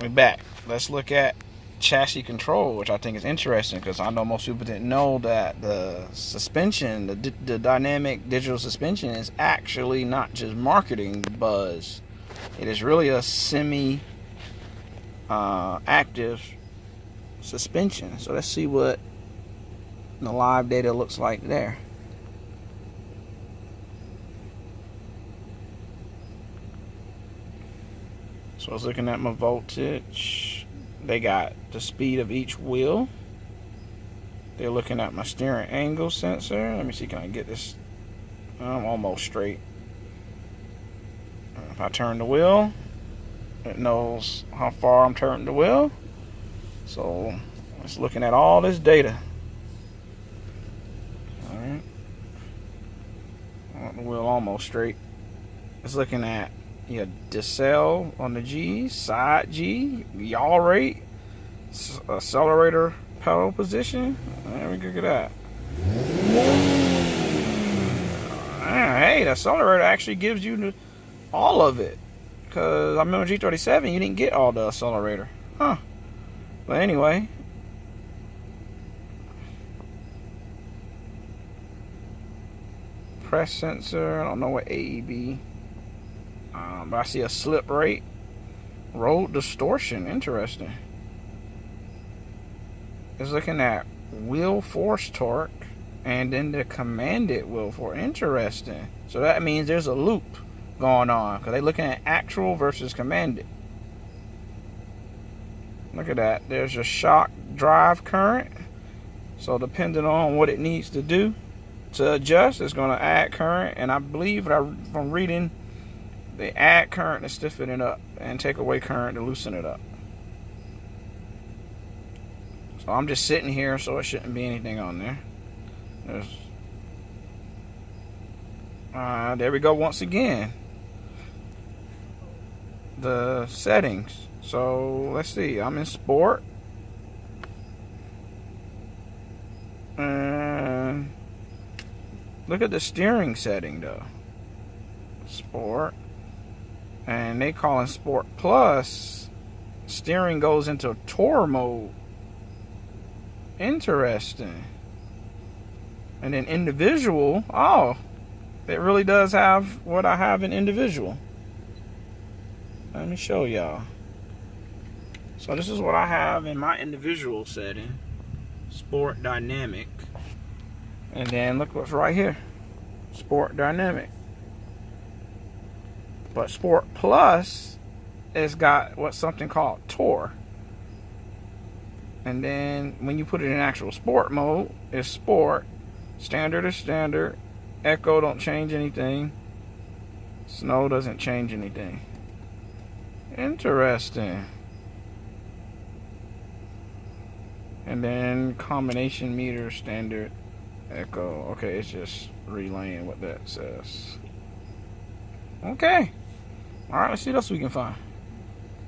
we're back. Let's look at chassis control, which I think is interesting because I know most people didn't know that the suspension, the dynamic digital suspension, is actually not just marketing buzz. It is really a semi-active suspension. So let's see what the live data looks like there. So I was looking at my voltage. They got the speed of each wheel. They're looking at my steering angle sensor. Let me see, can I get this? I'm almost straight. If I turn the wheel, it knows how far I'm turning the wheel. So it's looking at all this data. Alright. The wheel almost straight. It's looking at your decel on the G, side G, yaw rate, accelerator pedal position. There we go, look at that. Hey, the accelerator actually gives you all of it. Because I remember G37, you didn't get all the accelerator. Huh. But anyway. Press sensor, I don't know what AEB. But I see a slip rate. Road distortion, interesting. It's looking at wheel force torque and then the commanded wheel force. Interesting. So that means there's a loop going on because they're looking at actual versus commanded. Look at that. There's a shock drive current. So depending on what it needs to do to adjust, it's going to add current. And I believe from reading, they add current to stiffen it up and take away current to loosen it up. So I'm just sitting here, so it shouldn't be anything on there. There we go once again. The settings. So let's see. I'm in sport. And look at the steering setting though. Sport. And they call it Sport Plus. Steering goes into tour mode. Interesting. And then individual. Oh, it really does have what I have in individual. Let me show y'all. So this is what I have in my individual setting. Sport Dynamic. And then look what's right here. Sport Dynamic. But Sport Plus has got what's something called Tour. And then when you put it in actual sport mode, it's sport. Standard is standard. Echo don't change anything. Snow doesn't change anything. Interesting. And then combination meter, standard, echo. Okay, it's just relaying what that says. Okay. Alright, let's see what else we can find.